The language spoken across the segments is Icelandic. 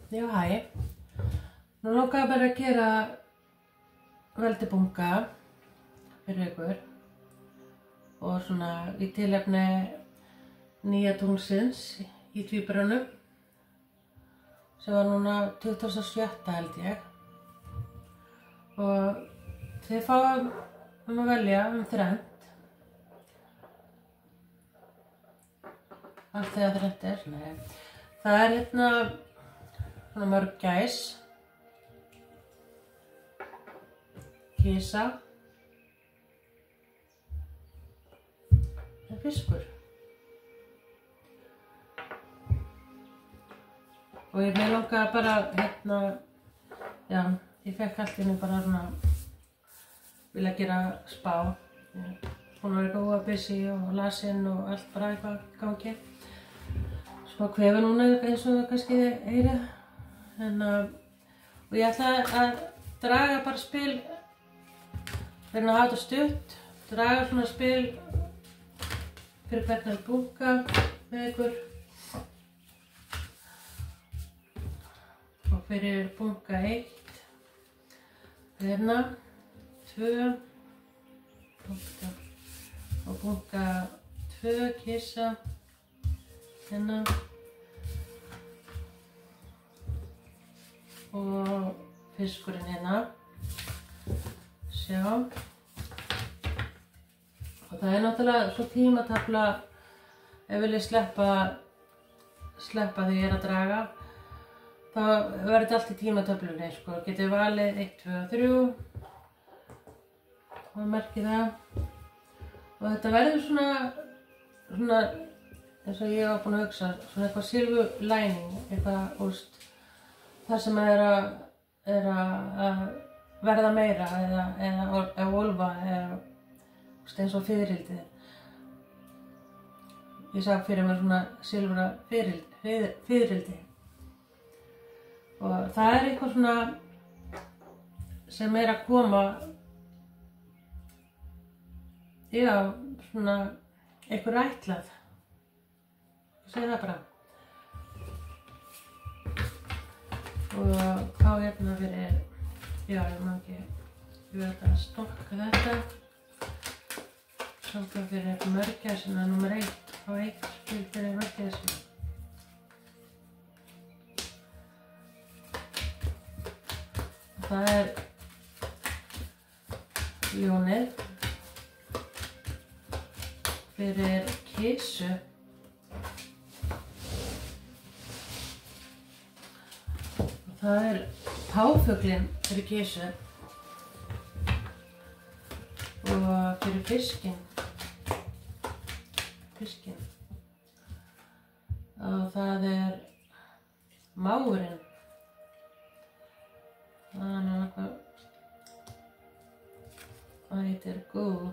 Já, hæ. Nú langaði bara að gera veldibunga fyrir ykkur og svona í tilefni nýja tunglsins í Tvíburunum sem var núna 27. held ég. Og þið fáum að velja þrennt. Allt þegar þrennt Nei. Það hérna svona mörg gæs, kisa, fiskur. Og ég mig langaði bara já, ég fekk allt inni bara svona vilja gera spá. Hún var eitthvað óabissi og lasin og allt bara eitthvað gangi. Smá kvefu núna eins og kannski þið heyrið. Og ég ætla að draga bara spil, reyna að hafa þetta stutt, draga svona spil fyrir hvern bunga með ykkur og fyrir bunga 1, hérna, 2 og bunga 2 kisa, hérna og fiskurinn hérna, sjá. Og það náttúrulega svo tímatafla ef viljið sleppa því ég að draga. Þá verður þetta allt í tímatöflunni, sko. Getið valið 1, 2 og 3 og merkið það. Og þetta verður svona eins og ég var búin að hugsa, svona eitthvað silfur lining, eitthvað úrst. Það sem er að verða meira eða volfa eða eins og fiðrildið. Ég sá fyrir mér svona silfra fiðrildi. Og það er eitthvað svona sem er að koma, já, svona eitthvað ætlað. Ég segi það bara. Og þá hérna fyrir, já, ég má ekki, ég verð að stokka þetta. Svo fyrir mörgæsina, númer 1 og 1 spil fyrir mörgæsina. Og það er ljónið fyrir kisu. Það er páfuglinn fyrir kisu og fyrir fiskinn. Og það er máfurinn. Það er eitthvað, það heitir Gull.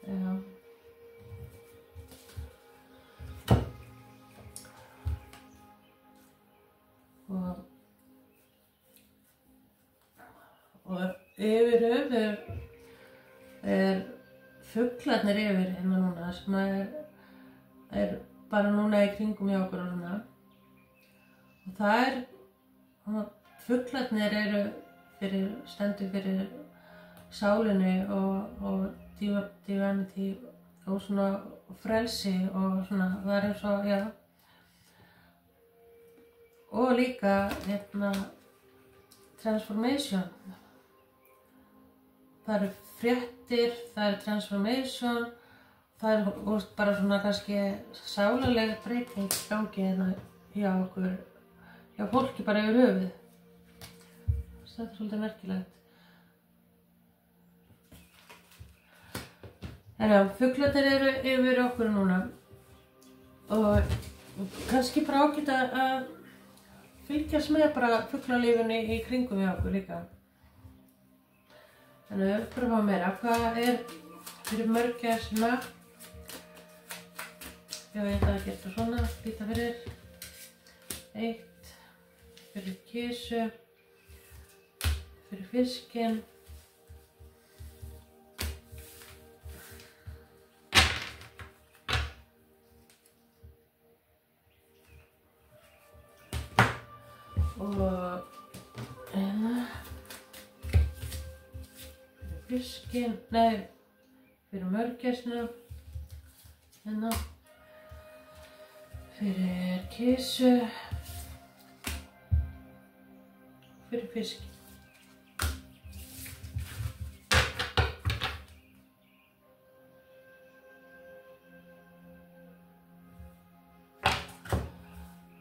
Já. Og yfir höfuð fuglarnir yfir hérna núna sem er bara núna í kringum hjá okkur og svona. Og það fuglarnir eru stendur fyrir sálinni og divinity og svona frelsi og svona, það er eins og, já. Og líka hérna transformation. Það eru fréttir, það er transformation, það er bara svona kannski sálarleg breyting í gangi hérna hjá okkur, hjá fólki bara yfir höfuð. Þetta er svolítið merkilegt. En já, fuglarnir eru yfir okkur núna og kannski bara ágætt að fylgjast með bara fuglalífinu í kringum hjá okkur líka. Þannig að við pröfum meira. Hvað er fyrir mörgæsina? Já, ég ætla að gera svona, líta fyrir 1, fyrir kisu, fyrir fiskinn. og hérna fyrir fiskinn, nei, fyrir mörgæsina, hérna, fyrir kisu, fyrir fiskinn.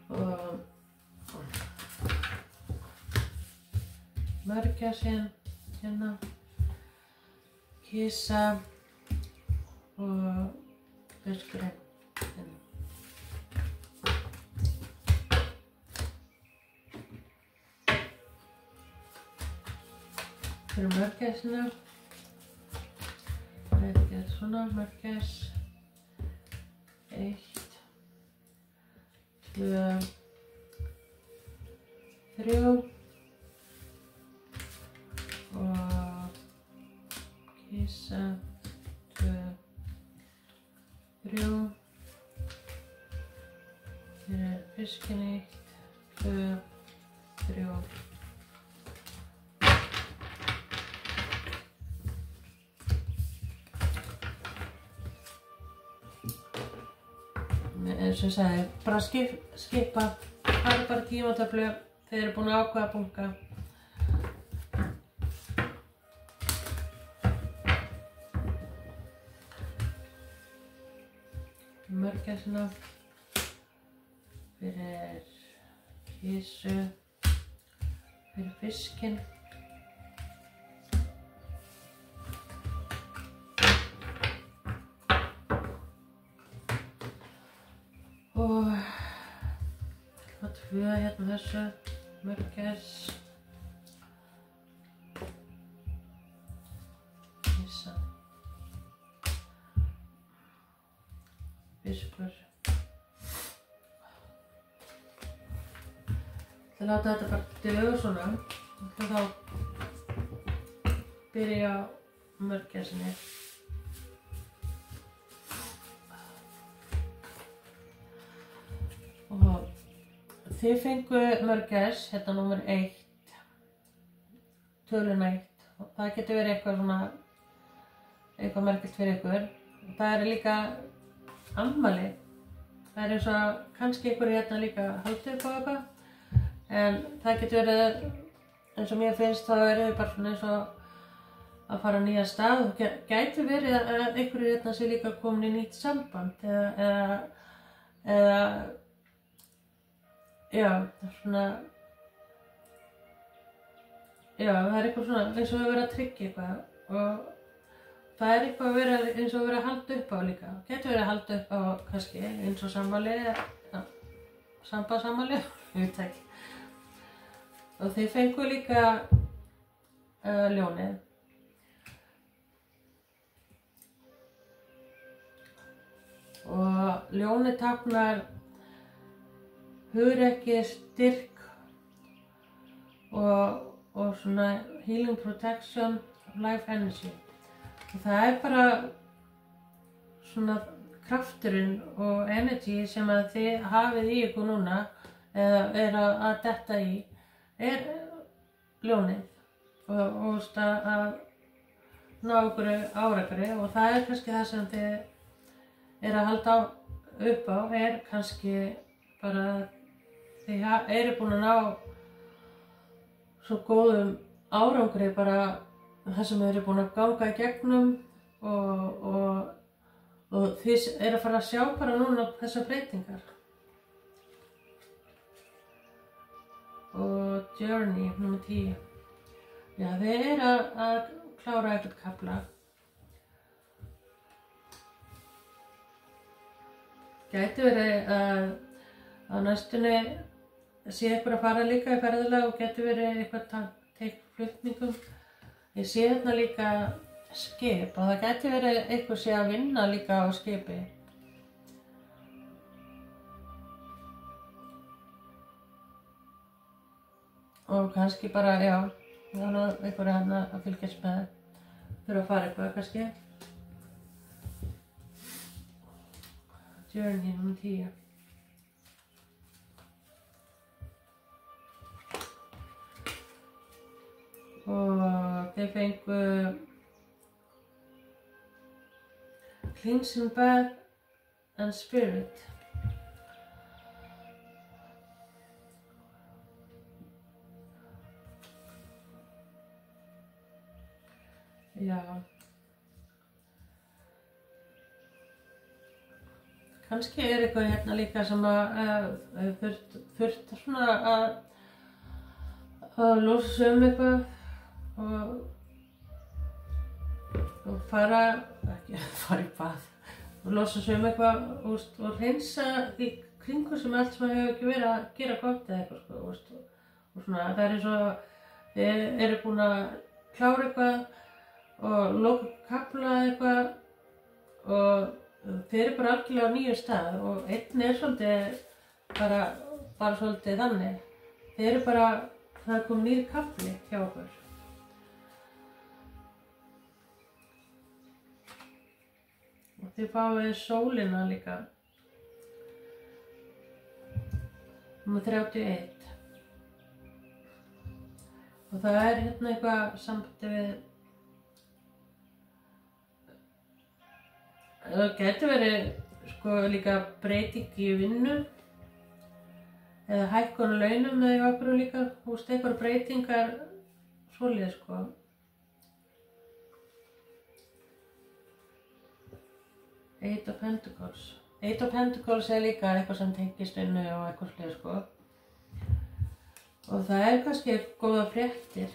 Og mörgæsin, hérna, kisa og fiskurinn, hérna. Fyrir mörgæsina, þetta svona mörgæs, 1, 2, 3 og kisa, 2, 3, fyrir fiskinn 1, 2, 3. Eins og ég sagði, bara skipa, fara bara tímatöflu þegar þið eru búin að ákveða bunka. Mörgæsina, fyrir kisu, fyrir fiskinn. Og það 2 hérna þessu, mörgæs, kisa, fiskur. Það láta þetta bara duga svona og þá byrja ég á mörgæsinni. Og þið fengu mörgæs, hérna númer 1, töluna 1. Og það getur verið eitthvað svona, eitthvað merkilegt fyrir ykkur. Það er líka afmæli. Það er eins og kannski ykkur hérna líka haldið upp á eitthvað. En það getur verið, eins og mér finnst, þá er þið bara svona eins og að fara á nýja stað. Og gæti verið að ykkur hérna sé líka komin í nýtt samband eða já, svona, já, það er eitthvað svona eins og að vera að tryggja eitthvað og það er eitthvað að vera eins og að vera að halda upp á líka. Getur verið að halda upp á kannski eins og sammæli, ja, sambandsammæli, ég veit ekki. Og þið fengu líka ljónið. Og ljónið táknar hugrekki, styrk og svona healing protection, life energy. Og það er bara svona krafturinn og energy sem að þið hafið í ykkur núna eða er að detta í, er ljónið og að ná ykkur árangri og það er kannski það sem þið er að halda upp á, er kannski bara þið eru búin að ná svo góðum árangri bara það sem þið eru búin að ganga í gegnum og þið eru að fara að sjá bara núna þessar breytingar. Og journey, númer 10. Já, þið eru að klára eitthvað kafla. Gæti verið að á næstunni sé ykkur að fara líka í ferðalag og getur verið eitthvað teikt flutningum. Ég sé hérna líka skip og það getur verið eitthvað sé að vinna líka á skipi. Og kannski bara, já, það er eitthvað hérna að fylgjast með þurfa að fara eitthvað kannski. Journey númer 10. þið fengu cleansing bath and spirit. Já. Kannski eitthvað hérna líka sem þurft svona að losa sig eitthvað og fara í bað og losa sig eitthvað og hreinsa í kringu sem allt sem hefur ekki verið að gera gott eða eitthvað og svona það eins og þið eru búin að klára eitthvað og loka kafla eitthvað og þeir eru bara algjörlega á nýjum stað og einn svolítið bara svolítið þannig. Þeir eru bara, það kom nýr kafli hjá okkur. Og þið fáið sólina líka. Númer 31. Og það hérna eitthvað sambandi við það getur verið sko líka breyting í vinnu eða hækkun á launum eða hjá okkur líka, einhverjar breytingar svoleiðis sko. Eight of Pentacles. Eight of Pentacles líka eitthvað sem tengist vinnu og eitthvað svoleiðis sko. Og það kannski góða fréttir.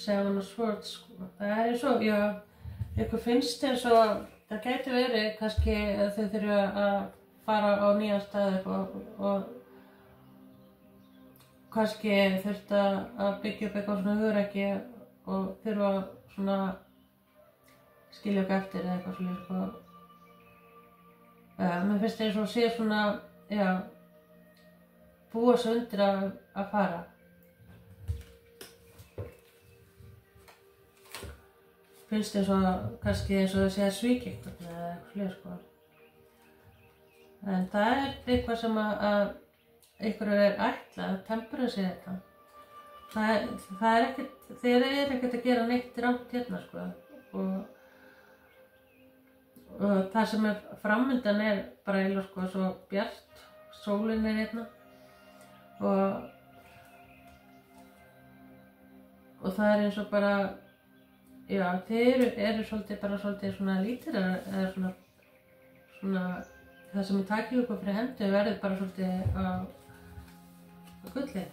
Seven of Swords sko. Það eins og, já, ykkur finnst eins og það gæti verið kannski að þau þurfa að fara á nýjan stað og kannski þurft að byggja upp eitthvað svona hugrekki og þurfa svona skilja okkur eftir eða eitthvað svona sko. Mér finnst eins og sé svona, já, búa sig undir að fara. Finnst kannski eins og það sé að svíkja eitthvað eða eitthvað sko. En það eitthvað sem að ykkur ætlað að tempra sig þetta. Það ekkert, þeir ekkert að gera neitt rangt hérna sko. Og það sem framundan bara eiginlega sko svo bjart, sólin hérna. Og það eins og bara já, þeir eru svolítið bara svolítið svona lítir eða svona það sem takir ykkur fyrir hendur verður bara svolítið á gulli.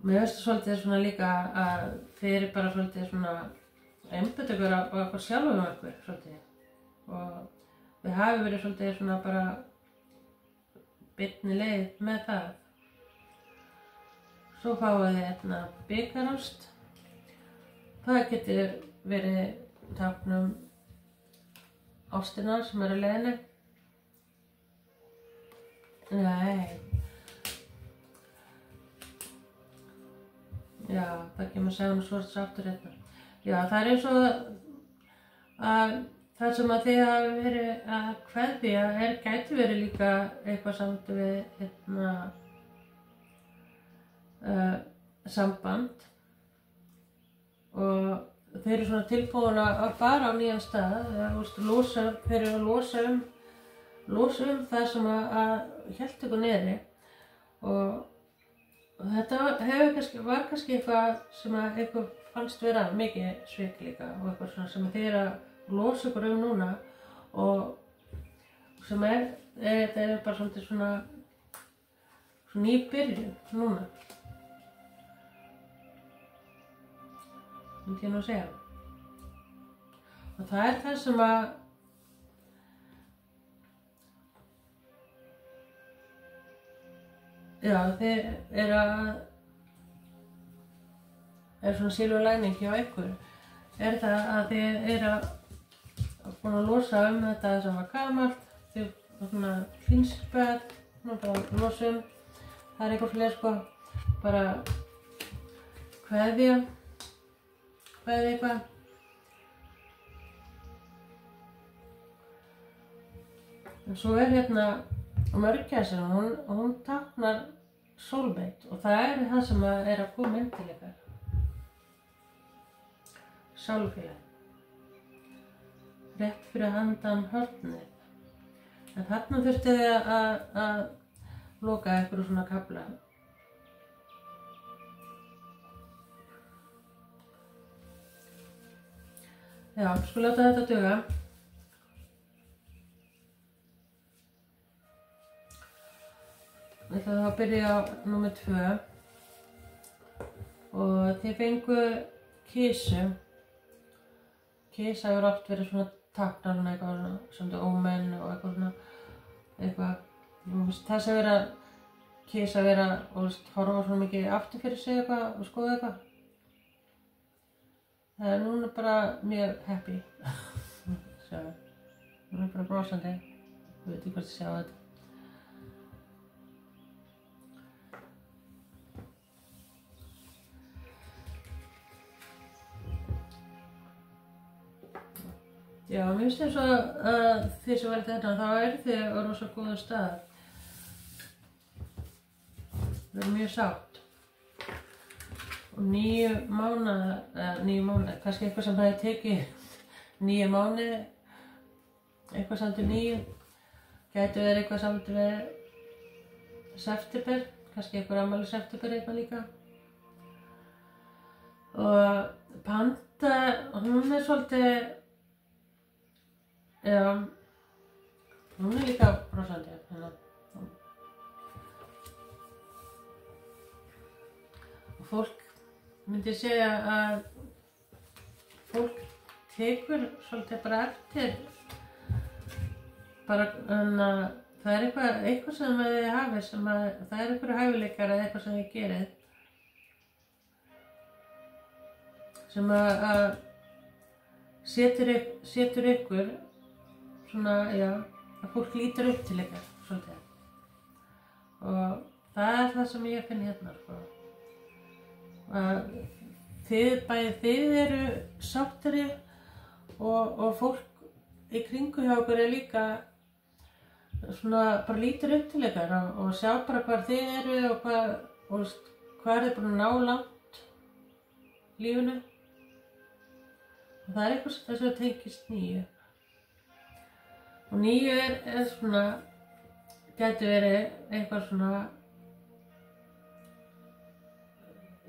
Mér finnst svolítið svona líka að þeir eru bara svolítið svona einbeita ykkur á okkur sjálfum ykkur svolítið og við hafi verið svolítið svona bara beinni leið með það. Svo fáið þið hérna bikarást. Það getur verið tákn ástina sem á leiðinni. Nei. Já, það kemur Seven of Swords aftur hérna. Já, það eins og að það sem að þið hafi verið að kveðja gæti verið líka eitthvað samt við hérna samband og þeir eru svona tilbúin að fara á nýjan stað þeir eru að losa um það sem að hélt ykkur niðri og þetta var kannski eitthvað sem að ykkur fannst vera mikið svik líka og eitthvað svona sem þið eru að losa ykkur núna og sem þetta bara svolítið svona ný byrjun núna. Myndi ég nú að segja. Og það það sem að já, þið svona silfur lining hjá ykkur það að þið búin að losa um þetta sem var gamalt þið svona cleansing bath bara losa það eitthvað fleiri sko bara kveðja eitthvað En svo hérna mörgæsin, hún táknar soulmate og það það sem að koma inn til ykkar. Sálfélag. Rétt fyrir handan hornið. En þarna þurfti þið að loka einhverju svona kafla. Já, sko láta þetta duga. Ég ætla þá að byrja á númer 2. Og þið fengu kisu. Kisa hefur oft verið svona táknar eitthvað svona ómenn og eitthvað svona þessi vera kisa vera og horfa svona mikið aftur fyrir sig eitthvað og skoða eitthvað. Það núna bara mjög happy. Sjá, hún bara brosandi. Ég veit ekki hvort þið sjá þetta. Já, mér finnst eins og að þið sem verið þetta, þá þið á rosa góðum stað. Við erum mjög sátt. Og 9 mánuði, kannski eitthvað sem það tekið 9 mánuði, eitthvað samt 9, gæti verið eitthvað samt við september, kannski eitthvað afmæli september eitthvað líka. Og Panda, hún svolítið, já, hún líka brosandi hérna. Og fólk myndi segja að fólk tekur svolítið bara eftir bara það eitthvað sem þið hafið sem það einhverju hæfileikar eða eitthvað sem þið gerið sem að setur ykkur svona, já, að fólk lítur upp til ykkar svolítið. Og það það sem ég finn hérna, sko. Að þið eru sáttari og fólk í kringu hjá okkur líka svona bara lítur upp til ykkar og sjá bara hvar þið eru og hvað þið búin að ná langt lífinu. Og það eitthvað sem þess að tengist 9. Og 9 svona, gæti verið eitthvað svona,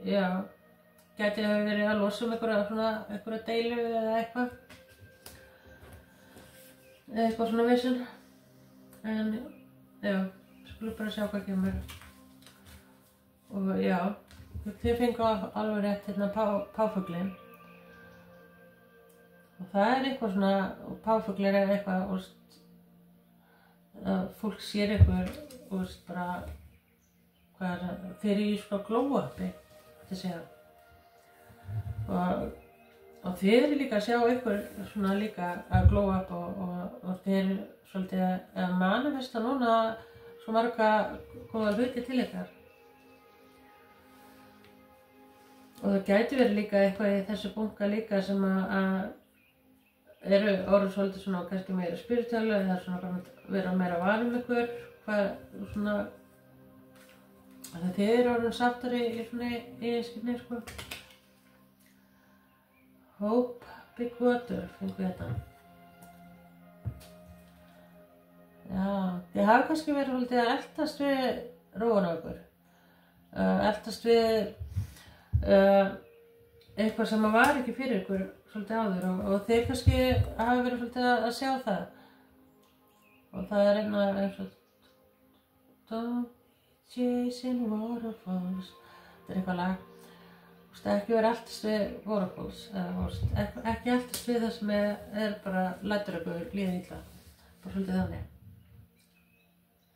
já, gæti verið að losa einhverja deilu eða eitthvað. Eitthvað svona vesen. En, já, skulum bara sjá hvað kemur. Og já, þið fengu alveg rétt hérna páfuglinn. Og það eitthvað svona, og páfuglir eitthvað, fólk sér ykkur, bara, hvað þið eru í svona glow-upi, þetta segja. Og þið eru líka að sjá ykkur svona líka að glow-up og þið eru svolítið að manifesta núna svo marga góða hluti til ykkar. Og það gæti verið líka eitthvað í þessu bunka líka sem að eru orðið svolítið svona kannski meira spirituálu eða svona bara vera meira vanum ykkur, hvað svona þið eru orðin sáttari í svona eiginskipni, sko. Hope, Big Water, fengu þetta. Já, þið hafa kannski verið svolítið að eltast við róan á ykkur. Eltast við eitthvað sem var ekki fyrir ykkur svolítið áður og þeir kannski hafa verið svolítið að sjá það. Og það eins og Don't chasing waterfalls. Þetta eitthvað lag. Ekki vera eltast við waterfalls, ekki eltast við það sem bara lætur ykkur líða illa. Bara svolítið þannig.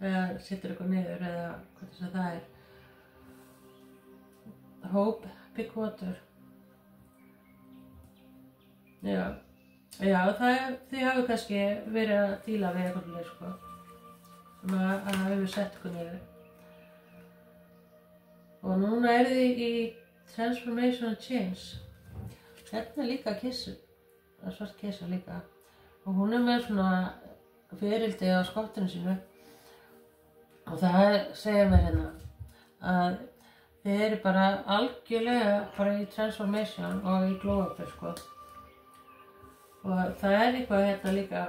Eða setur ykkur niður eða hvað þess að það Hope, Big Water. Já, þið hafi kannski verið að díla við eitthvað leið, sko. Sem að hefur sett ykkur niður. Og núna þið í Transformation and Change. Hérna líka kissu. Það svart kissa líka. Og hún með svona fiðrildi á skottinu sínu og það segja mér hérna að þið eru bara algjörlega bara í transformation og í glow-up sko. Og það er eitthvað hérna líka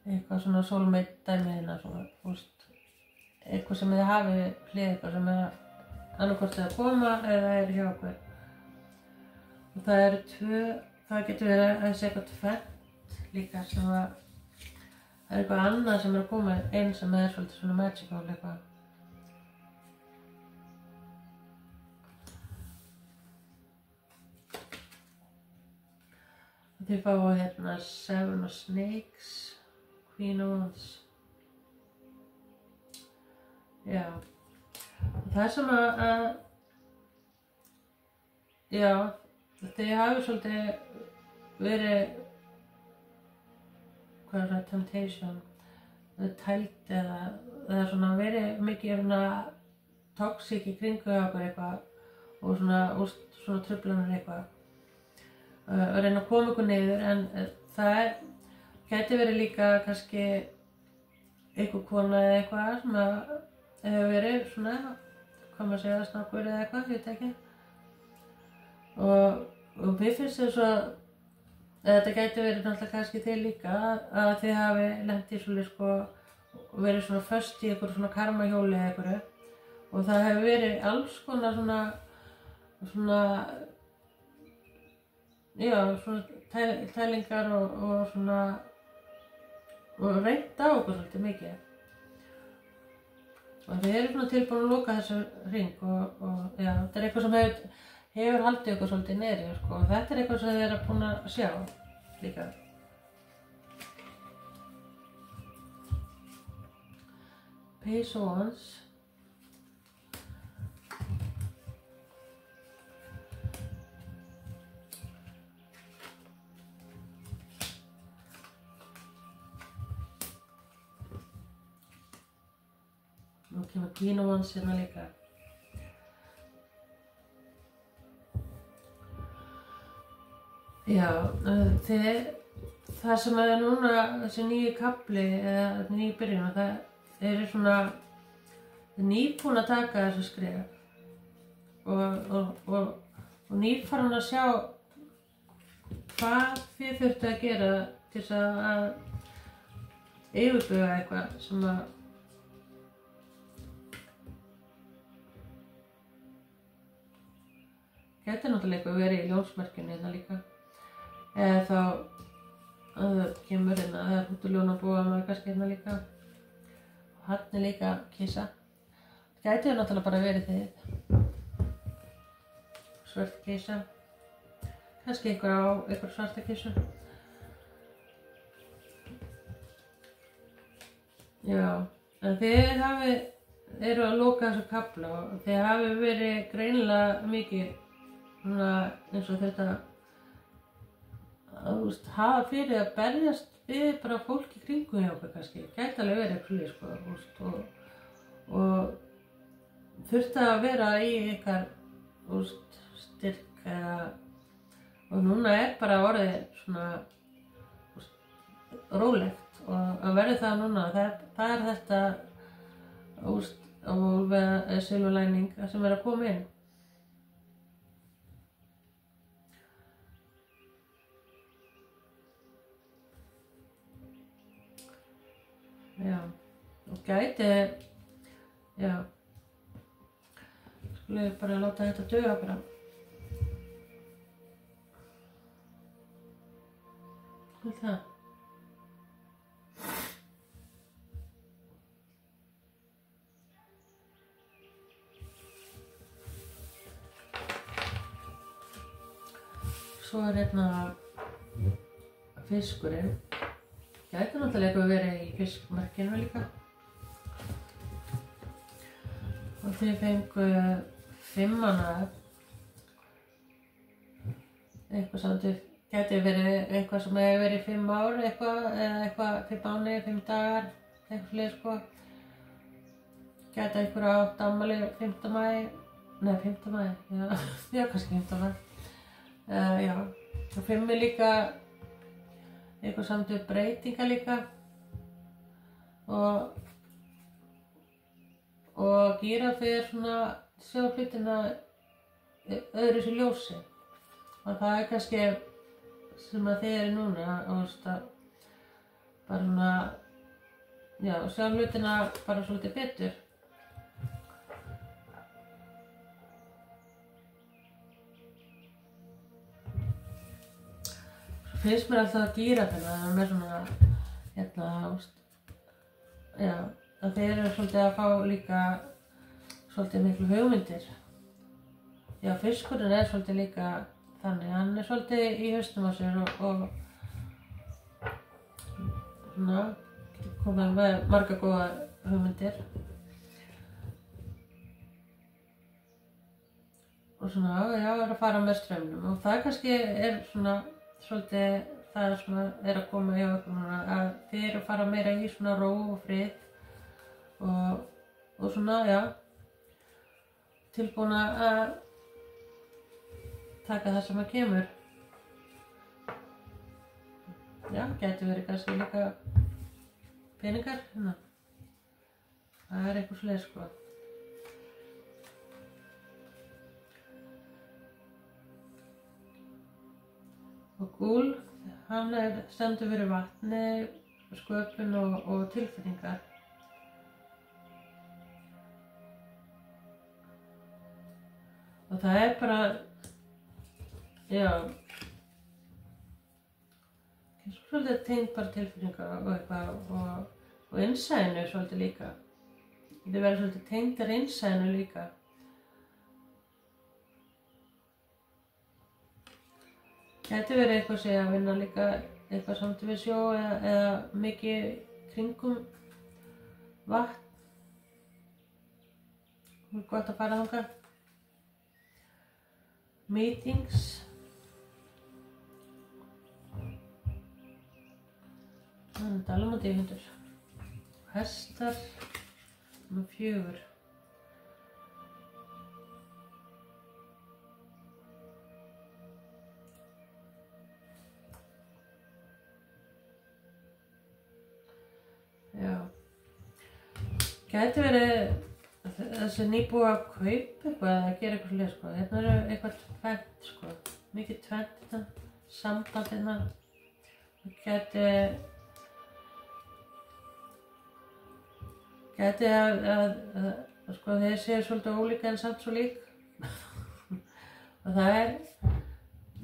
eitthvað svona soulmate dæmi hérna svona, eitthvað sem þið hafið hlið eitthvað sem annarkvort að koma eða er hjá okkur. Og það eru það getur verið að þessi eitthvað tvennt líka sem það er eitthvað annað sem er að koma inn sem er svolítið svona magical eitthvað. Þið fáið hérna Seven of Snakes, Queen of Wands. Já, það sem já, þið hafið svolítið verið, hvað það, temptation, tælt eða svona verið mikið svona toxic í kringu okkur eitthvað og svona truflanir eitthvað. Að reyna að koma ykkur niður en það gæti verið líka kannski einhver kona eða eitthvað sem hefur verið svona, hvað maður segja, snakkur eða eitthvað, ég veit ekki. Og mér finnst þess að þetta gæti verið náttúrulega kannski þið líka að þið hafi lent í svolítið sko og verið svona föst í einhverju svona karmahjóli eða einhverju og það hefur verið alls konar svona já, svona tælingar og svona og reynt á okkur svolítið mikið. Og þið eru svona tilbúin að loka þessu hring og já, þetta er eitthvað sem hefur haldið okkur svolítið niðri sko og þetta er eitthvað sem þið eru búin að sjá líka. Page of Wands. Nú kemur Queen of Wands hérna líka. Já, það sem er núna, þessi nýju kafli eða nýju byrjun, það eru svona nýbúin að taka þessu skref og nýfarin að sjá hvað þið þurftu að gera til þess að yfirbuga eitthvað sem að gæti náttúrulega eitthvað verið í ljónsmerkinu hérna líka. Eða þá að það kemur hérna, það er hútuljónabúa maður kannski hérna líka. Og hann er líka kisa. Það gæti náttúrulega bara verið þið. Svört kisa. Kannski einhver á einhver svarta kisu. Já, en þið eru að loka þessu kafla og þið hafi verið greinilega mikið svona eins og þetta hafa fyrir að berjast við bara fólk í kringu hjá okkur kannski, gæti alveg verið eitthvað sko, og þurfti að vera í ykkar styrk og núna er bara orðið svona rólegt og að verði það núna, það er þetta silfur lining sem er að koma inn. Já, og gæti, já, skulum við bara láta þetta duga bara. Hvað er það? Svo er hérna fiskurinn. Gæti náttúrulega eitthvað verið í fiskmerkinu líka. Og þið fengu fimmana. Eitthvað sem gæti verið eitthvað sem hefur verið 5 ár eitthvað, eða eitthvað 5 mánuði, 5 dagar, eitthvað slíkt sko. Gæti einhver átt afmæli 5. maí, nei 5. maí, já kannski 5. maí. Já, og 5 er líka eitthvað samt við breytingar líka og gíraffi svona sjá hlutina öðru sér ljósi og það kannski sem að þið eru núna og bara svona já, sjá hlutina bara svolítið betur. Svo finnst mér alltaf að gíraffina, það með svona, já, að þeir eru svolítið að fá líka svolítið miklu hugmyndir. Já, fiskurinn svolítið líka þannig, hann svolítið í hausnum á sér og svona, komið með marga góða hugmyndir. Og svona, já, að fara með straumnum og það kannski svona svolítið það sem að koma hjá okkur núna, að þið eru að fara meira í svona ró og frið og svona, já, tilbúin að taka það sem að kemur. Já, gæti verið kannski líka peningar, hérna. Það eitthvað svoleiðis, sko. Og gúl, hann stendur fyrir vatni, sköpun og tilfinningar. Og það bara, já, svolítið tengt bara tilfinningar og eitthvað og innsæðinu svolítið líka. Þið verður svolítið tengdar innsæðinu líka. Gæti verið eitthvað sé að vinna líka eitthvað samt við sjó eða mikið kringum vatn. Það er gott að fara þangað. Meetings. Það er dalmandíhundur. Hestar. Númer 4. Já. Gæti verið þessi nýbúið að kaupa eitthvað eða gera eitthvað svoleiðis, sko. Hérna eitthvað tvennt, sko. Mikið tvennt hérna. Samband hérna. Gæti að sko þeir séu svolítið ólíka en samt svo lík. Og það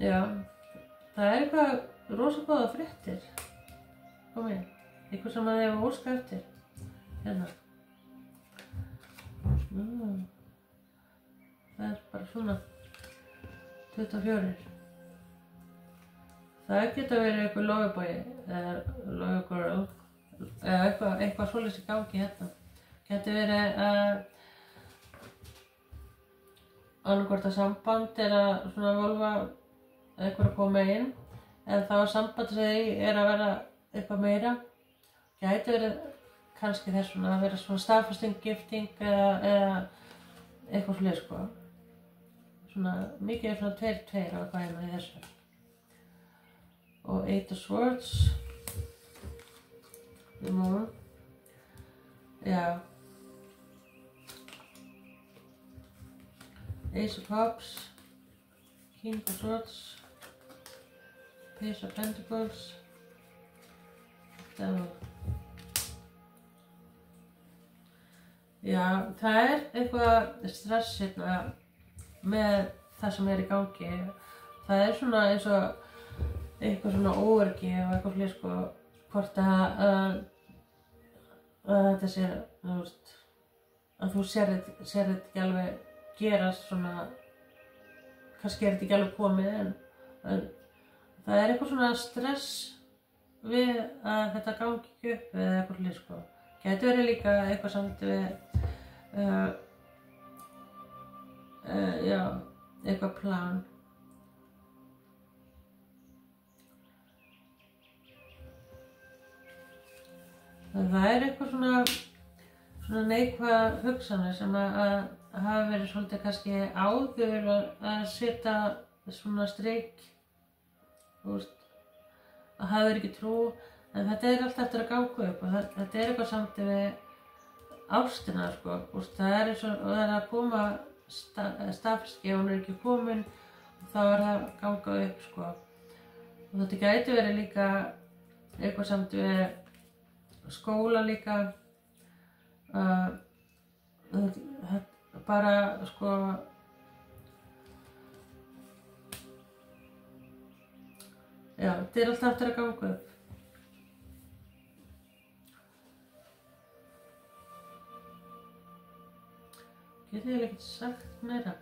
já, það eitthvað rosa góða fréttir. Komið, eitthvað sem að þið hafa óskað eftir. Hérna. Það bara svona 24. Það geta verið eitthvað lofuboy eða lofugirl eða eitthvað svoleiðis í gangi hérna. Gæti verið annaðhvort að samband að svona volfa eitthvað að koma inn eða þá að samband sem að vera eitthvað meira. Gæti verið kannski þess svona að vera svona staðfesting, gifting eða eitthvað svoleiðis, sko. Svona mikið svona 2-2 á eitthvað hérna í þessu. Og 8 of Swords. Já. Ace of Cups. King of Swords. Page of Pentacles. Devil. Já, það eitthvað stress hérna með það sem í gangi. Það svona eins og eitthvað svona óöryggi og eitthvað fleiri, sko, hvort að þetta sé, þú veist, að þú sér þetta ekki alveg gerast svona, kannski þetta ekki alveg komið en það eitthvað svona stress við að þetta gangi ekki upp eða eitthvað fleiri, sko. Gæti verið líka eitthvað samt við já, eitthvað plan. Það eitthvað svona neikvæð hugsanir sem að hafa verið svolítið kannski áður að setja svona strik, þú veist, og hafðir ekki trú, en þetta allt eftir að ganga upp og þetta eitthvað samt við ástina, sko. Það eins og það að koma staðfesti, ef hún ekki komin, þá það að ganga upp, sko. Og þetta gæti verið líka eitthvað samt við skóla líka, bara, sko, já, þetta alltaf eftir að ganga upp. Get ég ekkert sagt meira?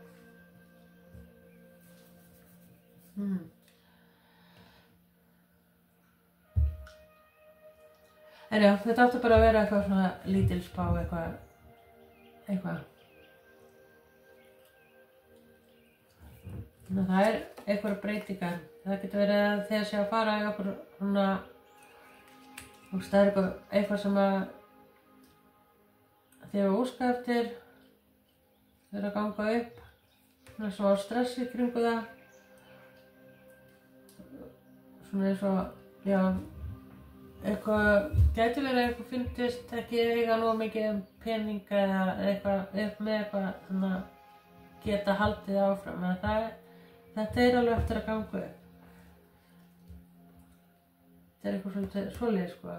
En já, þetta átti bara að vera eitthvað svona lítil spá, eitthvað. Þannig að það einhverjar breytingar. Það getur verið að þegar sé að fara í okkur svona, það eitthvað sem að þið hefur óskað eftir, þau að ganga upp, svona smá stress í kringu það. Svona eins og, já, eitthvað gæti verið að eitthvað fyndist ekki eiga nógu mikið peninga eða eitthvað með eitthvað þannig að geta haldið áfram. Þetta alveg eftir að ganga upp. Þetta eitthvað svolítið svoleiðis, sko.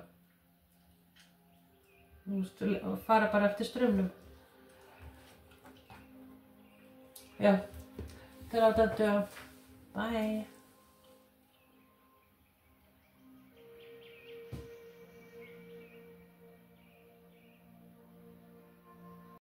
Þú veist, fara bara eftir straumnum. Já, til að þetta. Bye.